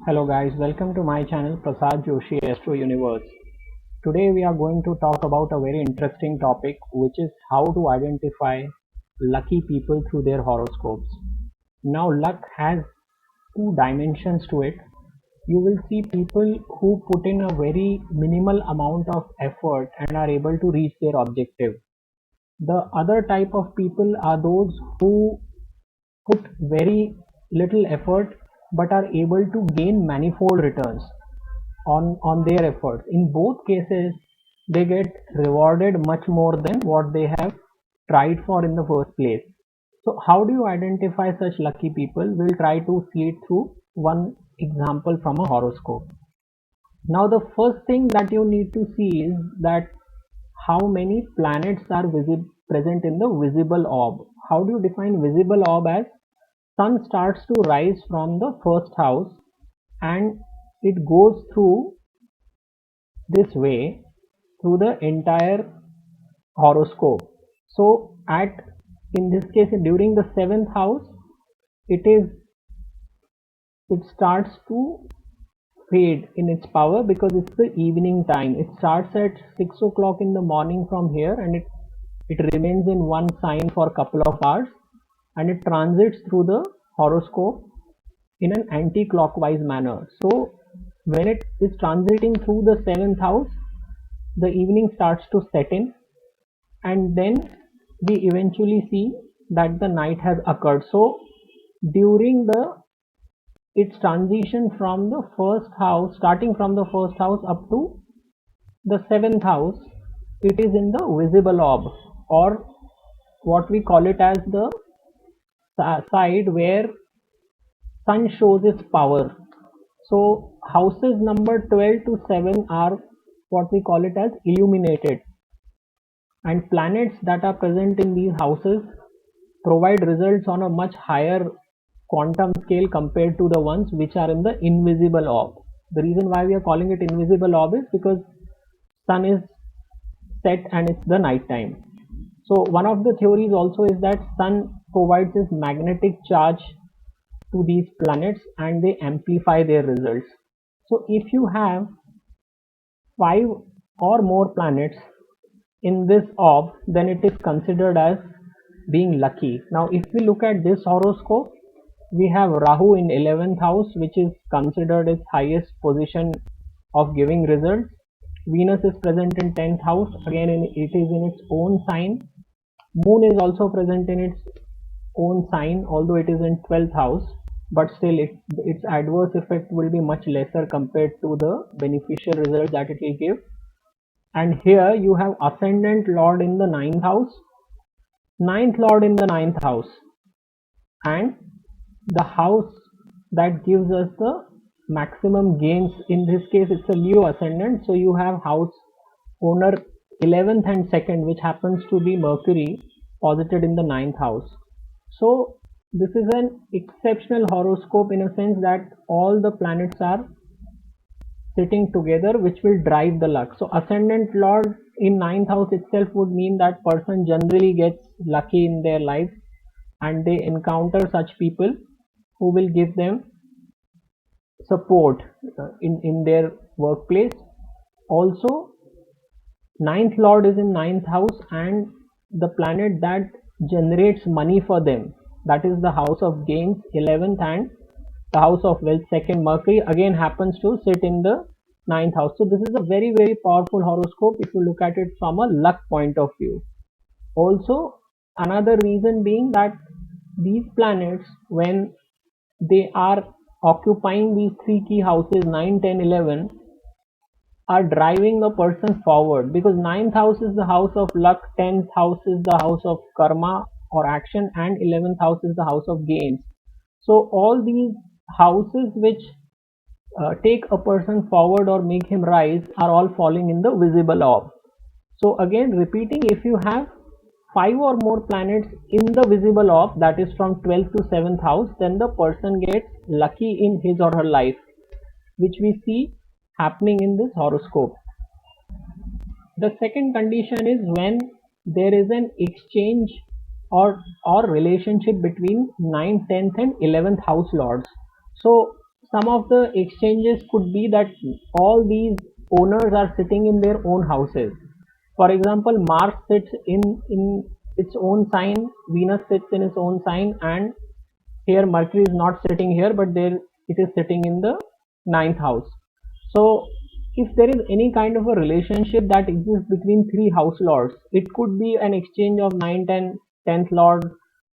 Hello guys, welcome to my channel Prasad Joshi Astro Universe. Today we are going to talk about a very interesting topic, which is how to identify lucky people through their horoscopes. Now luck has two dimensions to it. You will see people who put in a very minimal amount of effort and are able to reach their objective. The other type of people are those who put very little effort but are able to gain manifold returns on their efforts. In both cases, they get rewarded much more than what they have tried for in the first place. So, how do you identify such lucky people? We'll try to see it through one example from a horoscope. Now, the first thing that you need to see is that how many planets are present in the visible orb. How do you define visible orb? As sun starts to rise from the first house and it goes through this way through the entire horoscope. So at in this case during the seventh house, it starts to fade in its power because it's the evening time. It starts at 6 o'clock in the morning from here, and it remains in one sign for a couple of hours, and it transits through the horoscope in an anti-clockwise manner. So when it is transiting through the seventh house, the evening starts to set in, and then we eventually see that the night has occurred. So during the its transition from the first house, starting from the first house up to the seventh house, it is in the visible orb, or what we call it as the side where sun shows its power. So houses number 12 to 7 are what we call it as illuminated, and planets that are present in these houses provide results on a much higher quantum scale compared to the ones which are in the invisible orb. The reason why we are calling it invisible orb is because sun is set and it's the night time. So one of the theories also is that sun provides this magnetic charge to these planets and they amplify their results. So if you have 5 or more planets in this orb, then it is considered as being lucky. Now if we look at this horoscope, we have Rahu in 11th house, which is considered its highest position of giving results. Venus is present in 10th house, again it is in its own sign. Moon is also present in its own sign, although it is in 12th house, but still its adverse effect will be much lesser compared to the beneficial result that it will give. And here you have ascendant lord in the ninth lord in the ninth house, and the house that gives us the maximum gains. In this case it's a Leo ascendant, so you have house owner 11th and 2nd, which happens to be Mercury, posited in the ninth house. So this is an exceptional horoscope in a sense that all the planets are sitting together, which will drive the luck. So ascendant lord in ninth house itself would mean that person generally gets lucky in their life, and they encounter such people who will give them support in their workplace. Also, ninth lord is in ninth house, and the planet that generates money for them, that is the house of gains 11th, and the house of wealth 2nd, Mercury, again happens to sit in the ninth house. So this is a very very powerful horoscope if you look at it from a luck point of view. Also, another reason being that these planets, when they are occupying these three key houses 9, 10, 11, are driving a person forward, because ninth house is the house of luck, 10th house is the house of karma or action, and 11th house is the house of gains. So all these houses which take a person forward or make him rise are all falling in the visible orb. So again repeating, if you have 5 or more planets in the visible orb, that is from 12th to 7th house, then the person gets lucky in his or her life, which we see happening in this horoscope. The second condition is when there is an exchange or relationship between 9th, 10th and 11th house lords. So some of the exchanges could be that all these owners are sitting in their own houses. For example, Mars sits in its own sign, Venus sits in its own sign, and here Mercury is not sitting here, but there it is sitting in the ninth house. So if there is any kind of a relationship that exists between three house lords, it could be an exchange of 9, 10, 10th lord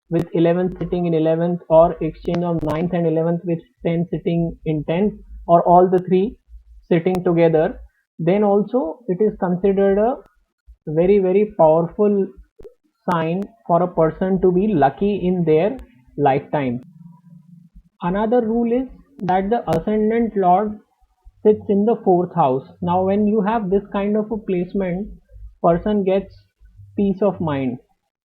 with 11th sitting in 11th, or exchange of 9th and 11th with 10 sitting in 10th, or all the three sitting together. Then also it is considered a very powerful sign for a person to be lucky in their lifetime. Another rule is that the ascendant lord sits in the fourth house. Now when you have this kind of a placement, person gets peace of mind.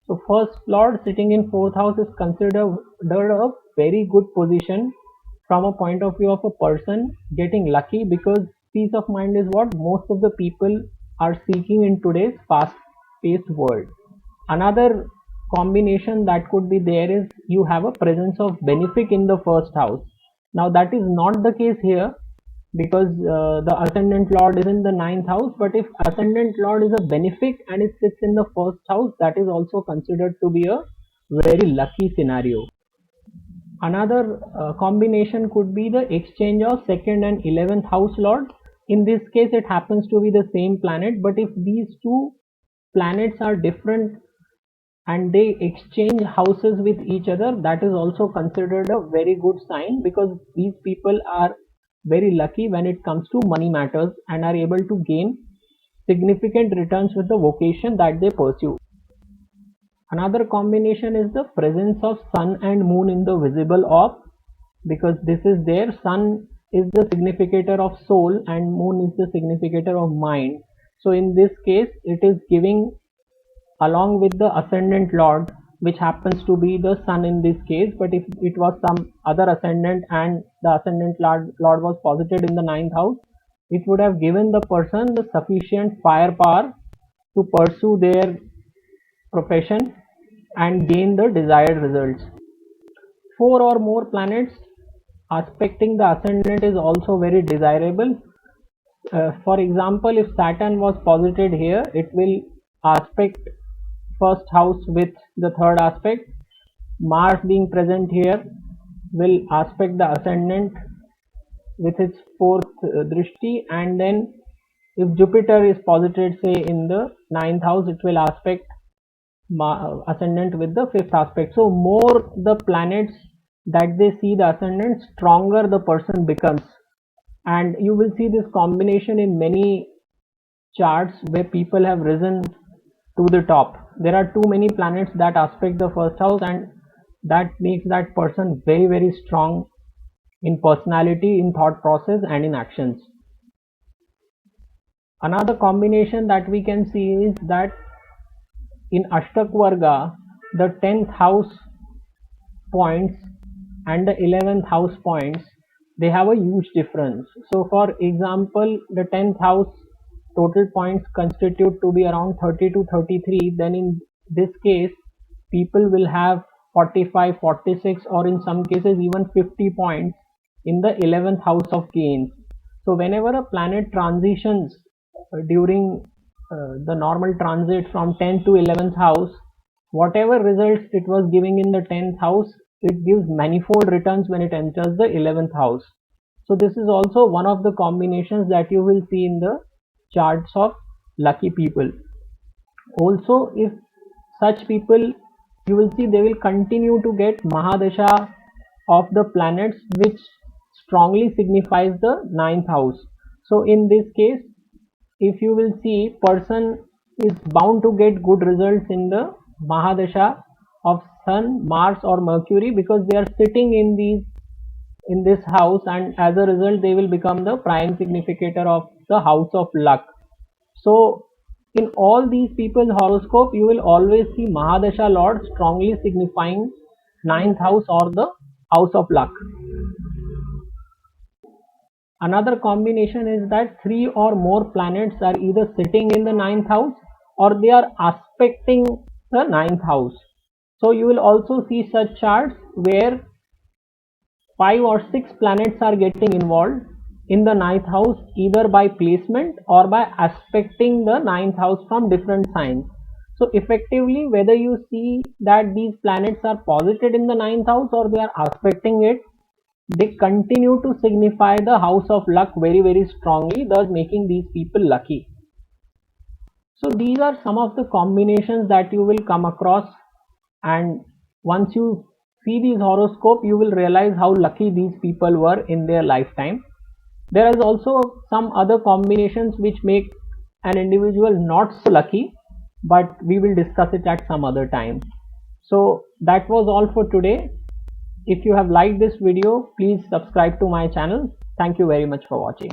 So first lord sitting in fourth house is considered a very good position from a point of view of a person getting lucky, because peace of mind is what most of the people are seeking in today's fast paced world. Another combination that could be there is you have a presence of benefic in the first house. Now that is not the case here, because the ascendant lord is in the ninth house, but if ascendant lord is a benefic and it sits in the first house, that is also considered to be a very lucky scenario. Another combination could be the exchange of second and 11th house lord. In this case it happens to be the same planet, but if these two planets are different and they exchange houses with each other, that is also considered a very good sign, because these people are very lucky when it comes to money matters and are able to gain significant returns with the vocation that they pursue. Another combination is the presence of sun and moon in the visible orb, because this is there. Sun is the significator of soul and moon is the significator of mind. So in this case it is giving, along with the ascendant lord, which happens to be the sun in this case, but if it was some other ascendant and the ascendant lord was posited in the ninth house, it would have given the person the sufficient firepower to pursue their profession and gain the desired results. Four or more planets aspecting the ascendant is also very desirable. For example, if Saturn was posited here, it will aspect first house with the third aspect. Mars being present here will aspect the ascendant with its fourth drishti, and then if Jupiter is posited say in the ninth house, it will aspect ascendant with the fifth aspect. So more the planets that they see the ascendant, stronger the person becomes, and you will see this combination in many charts where people have risen to the top. There are too many planets that aspect the first house, and that makes that person very strong in personality, in thought process, and in actions. Another combination that we can see is that in Ashtakvarga, the 10th house points and the 11th house points, they have a huge difference. So for example, the 10th house total points constitute to be around 30 to 33, then in this case people will have 45, 46, or in some cases even 50 points in the 11th house of gains. So whenever a planet transitions during the normal transit from 10th to 11th house, whatever results it was giving in the 10th house, it gives manifold returns when it enters the 11th house. So this is also one of the combinations that you will see in the charts of lucky people. Also, if such people, you will see they will continue to get Mahadasha of the planets, which strongly signifies the ninth house. So in this case, if you will see, person is bound to get good results in the Mahadasha of Sun, Mars, or Mercury, because they are sitting in this house, and as a result they will become the prime significator of the house of luck. So in all these people's horoscope, you will always see Mahadasha Lord strongly signifying ninth house or the house of luck. Another combination is that three or more planets are either sitting in the ninth house or they are aspecting the ninth house. So you will also see such charts where 5 or 6 planets are getting involved in the ninth house, either by placement or by aspecting the ninth house from different signs. So effectively, whether you see that these planets are posited in the ninth house or they are aspecting it, they continue to signify the house of luck very, very strongly, thus making these people lucky. So these are some of the combinations that you will come across, and once you see these horoscope, you will realize how lucky these people were in their lifetime. There is also some other combinations which make an individual not so lucky, but we will discuss it at some other time. So that was all for today. If you have liked this video, please subscribe to my channel. Thank you very much for watching.